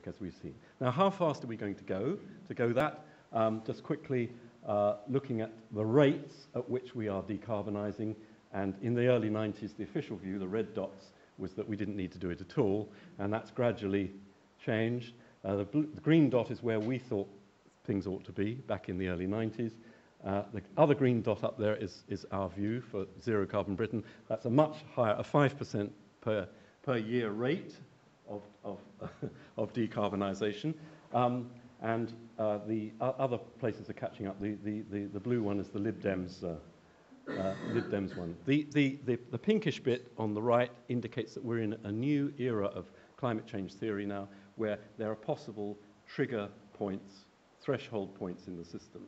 as we've seen. Now, how fast are we going to go? To go that, just quickly looking at the rates at which we are decarbonising. And in the early 90s, the official view, the red dots, was that we didn't need to do it at all, and that's gradually changed. The green dot is where we thought things ought to be back in the early 90s. The other green dot up there is our view for zero carbon Britain. That's a much higher, a 5% per year rate of decarbonisation. And the other places are catching up. The blue one is the Lib Dems one. The pinkish bit on the right indicates that we're in a new era of climate change theory now, where there are possible trigger points, threshold points in the system,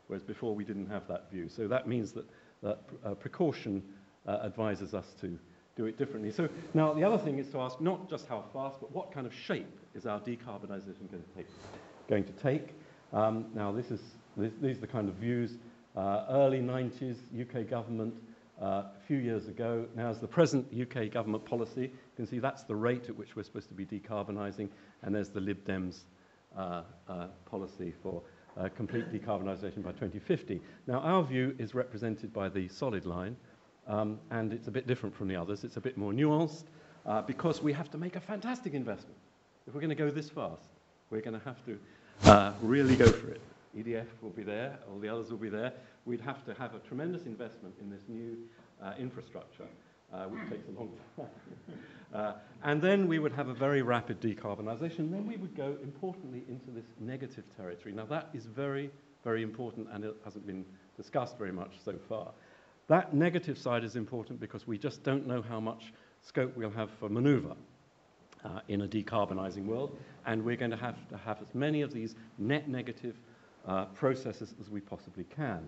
whereas before we didn't have that view. So that means that precaution advises us to do it differerly. So now the other thing is to ask not just how fast, but what kind of shape is our decarbonisation going to take? Now these are the kind of views. Early 90s, UK government, a few years ago. Now, as the present UK government policy, you can see that's the rate at which we're supposed to be decarbonising, and there's the Lib Dems policy for complete decarbonisation by 2050. Now, our view is represented by the solid line, and it's a bit different from the others. It's a bit more nuanced, because we have to make a fantastic investment. If we're going to go this fast, we're going to have to really go for it. EDF will be there, all the others will be there. We'd have to have a tremendous investment in this new infrastructure, which takes a long time. And then we would have a very rapid decarbonisation. Then we would go, importantly, into this negative territory. Now, that is very, very important, and it hasn't been discussed very much so far. That negative side is important because we just don't know how much scope we'll have for manoeuvre in a decarbonising world, and we're going to have as many of these net negative processes as we possibly can.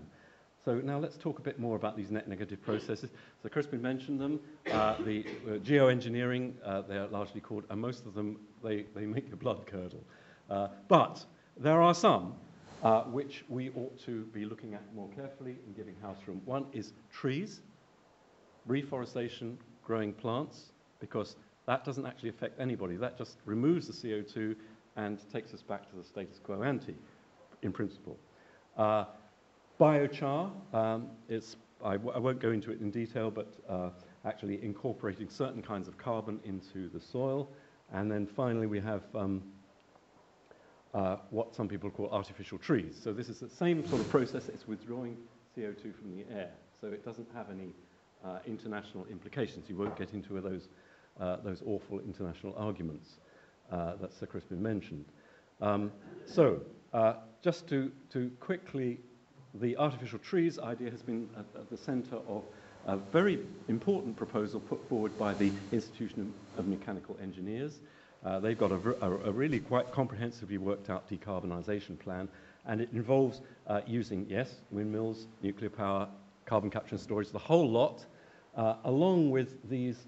So now let's talk a bit more about these net negative processes. So Crispin mentioned them. The geoengineering, they're largely called, and most of them, they make your blood curdle. But there are some which we ought to be looking at more carefully and giving house room. One is trees, reforestation, growing plants, because that doesn't actually affect anybody. That just removes the CO2 and takes us back to the status quo ante, in principle. Biochar, I won't go into it in detail, but actually incorporating certain kinds of carbon into the soil. And then finally we have what some people call artificial trees. So this is the same sort of process. It's withdrawing CO2 from the air. So it doesn't have any international implications. You won't get into those awful international arguments that Sir Crispin mentioned. Just to quickly, the artificial trees idea has been at the centre of a very important proposal put forward by the Institution of Mechanical Engineers. They've got a really quite comprehensively worked out decarbonisation plan, and it involves using, yes, windmills, nuclear power, carbon capture and storage, the whole lot, along with these,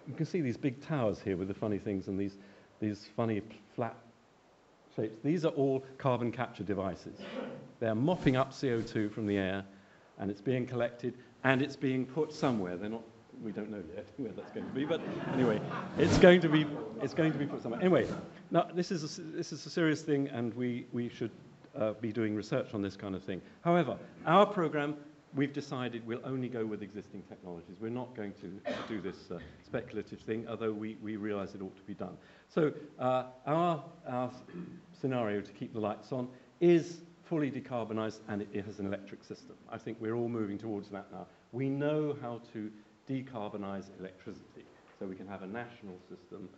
you can see these big towers here with the funny things and these funny flat shapes. These are all carbon capture devices. They're mopping up CO2 from the air, and it's being collected, and it's being put somewhere. They're not, we don't know yet where that's going to be, but anyway, it's going to be put somewhere. Anyway, now this is a serious thing, and we should be doing research on this kind of thing. However, our program, we've decided we'll only go with existing technologies. We're not going to do this speculative thing, although we realize it ought to be done. So our scenario to keep the lights on is fully decarbonised, and it has an electric system. I think we're all moving towards that now. We know how to decarbonise electricity, so we can have a national system.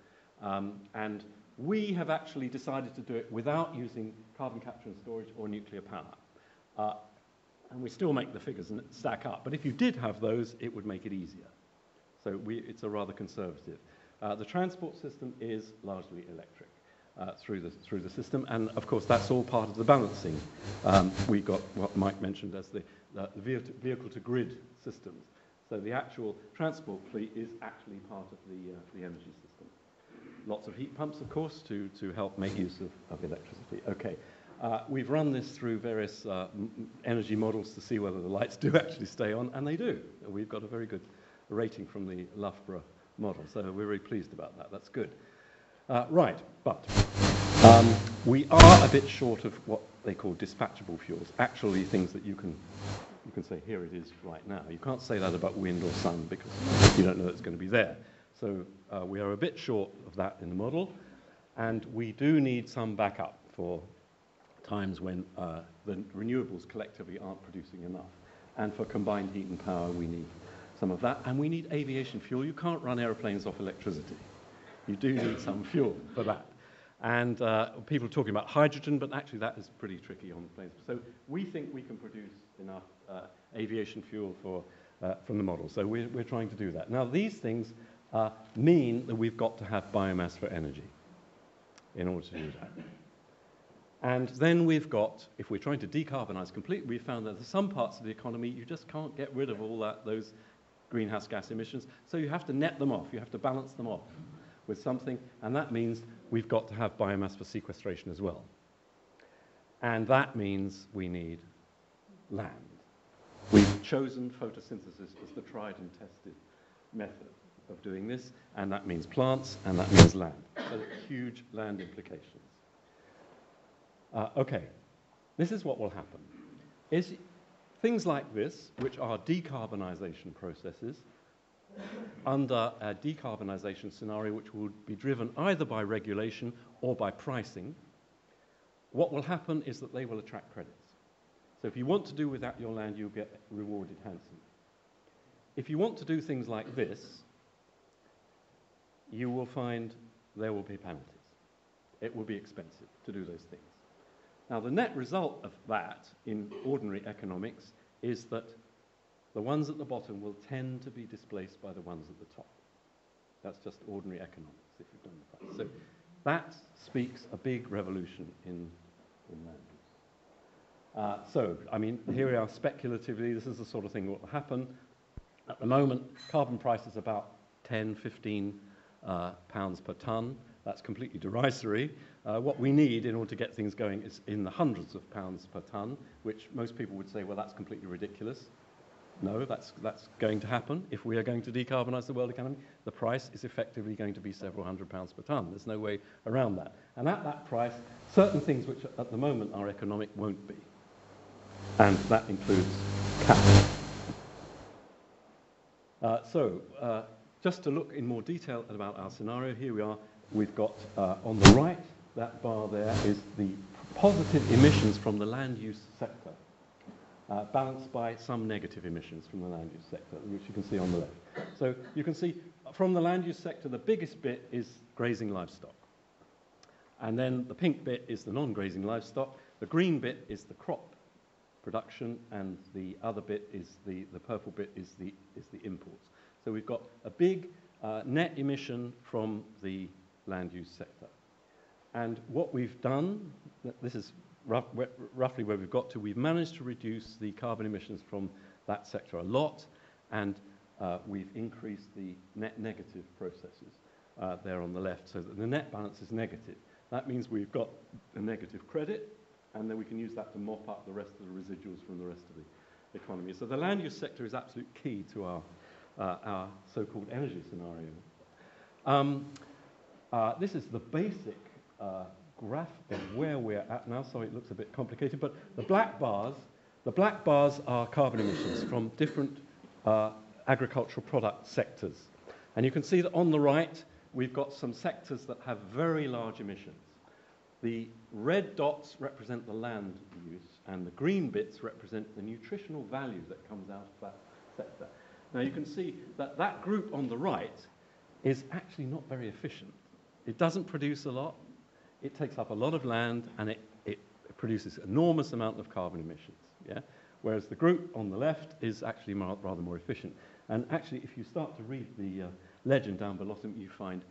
And we have actually decided to do it without using carbon capture and storage or nuclear power. And we still make the figures and stack up. But if you did have those, it would make it easier. So it's a rather conservative. The transport system is largely electric through the system. And of course, that's all part of the balancing. We've got what Mike mentioned as the vehicle-to-grid systems. So the actual transport fleet is actually part of the energy system. Lots of heat pumps, of course, to help make use of electricity. Okay. We've run this through various energy models to see whether the lights do actually stay on, and they do. We've got a very good rating from the Loughborough model, so we're very pleased about that. That's good. Right, but we are a bit short of what they call dispatchable fuels, actually things that you can say, here it is right now. You can't say that about wind or sun because you don't know it's going to be there. So we are a bit short of that in the model, and we do need some backup for times when the renewables collectively aren't producing enough. And for combined heat and power, we need some of that. And we need aviation fuel. You can't run airplanes off electricity. You do need some fuel for that. And people are talking about hydrogen, but actually that is pretty tricky on planes. So we think we can produce enough aviation fuel from the model. So we're trying to do that. Now, these things mean that we've got to have biomass for energy in order to do that. And then we've got, if we're trying to decarbonize completely, we found that there's some parts of the economy you just can't get rid of all those greenhouse gas emissions. So you have to net them off. You have to balance them off with something. And that means we've got to have biomass for sequestration as well. And that means we need land. We've chosen photosynthesis as the tried and tested method of doing this. And that means plants, and that means land. So huge land implications. Okay, this is what will happen. Is things like this, which are decarbonization processes, under a decarbonization scenario which will be driven either by regulation or by pricing, what will happen is that they will attract credits. So if you want to do without your land, you'll get rewarded handsomely. If you want to do things like this, you will find there will be penalties. It will be expensive to do those things. Now, the net result of that in ordinary economics is that the ones at the bottom will tend to be displaced by the ones at the top. That's just ordinary economics, if you've done the price. So that speaks a big revolution in land use. So, I mean, here we are speculatively. This is the sort of thing that will happen. At the moment, carbon price is about 10, 15 pounds per tonne. That's completely derisory. What we need in order to get things going is in the hundreds of pounds per tonne, which most people would say, well, that's completely ridiculous. No, that's going to happen. If we are going to decarbonise the world economy, the price is effectively going to be several hundred pounds per tonne. There's no way around that. And at that price, certain things which at the moment are economic won't be. And that includes capital. Just to look in more detail about our scenario, here we are. We've got on the right, that bar there is the positive emissions from the land use sector, balanced by some negative emissions from the land use sector, which you can see on the left. So you can see from the land use sector, the biggest bit is grazing livestock. And then the pink bit is the non-grazing livestock. The green bit is the crop production, and the other bit is the purple bit is the imports. So we've got a big net emission from the land use sector. And what we've done, this is roughly where we've got to, we've managed to reduce the carbon emissions from that sector a lot, and we've increased the net negative processes there on the left, so that the net balance is negative. That means we've got a negative credit, and then we can use that to mop up the rest of the residuals from the rest of the economy. So the land use sector is absolute key to our so-called energy scenario. This is the basic graph of where we're at now. Sorry, it looks a bit complicated, but the black bars are carbon emissions from different agricultural product sectors. And you can see that on the right, we've got some sectors that have very large emissions. The red dots represent the land use, and the green bits represent the nutritional value that comes out of that sector. Now you can see that that group on the right is actually not very efficient. It doesn't produce a lot, it takes up a lot of land, and it produces an enormous amount of carbon emissions. Yeah? Whereas the group on the left is actually rather more efficient. And actually, if you start to read the legend down below, you find,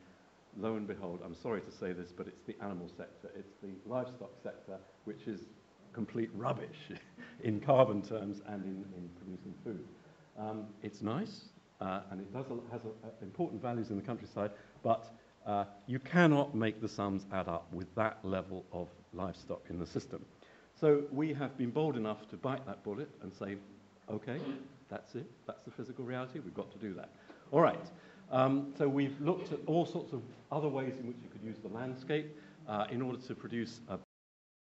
lo and behold, I'm sorry to say this, but it's the animal sector, it's the livestock sector, which is complete rubbish in carbon terms and in producing food. It's nice, and it has important values in the countryside, but you cannot make the sums add up with that level of livestock in the system. So we have been bold enough to bite that bullet and say, okay, that's it, that's the physical reality, we've got to do that. All right, so we've looked at all sorts of other ways in which you could use the landscape in order to produce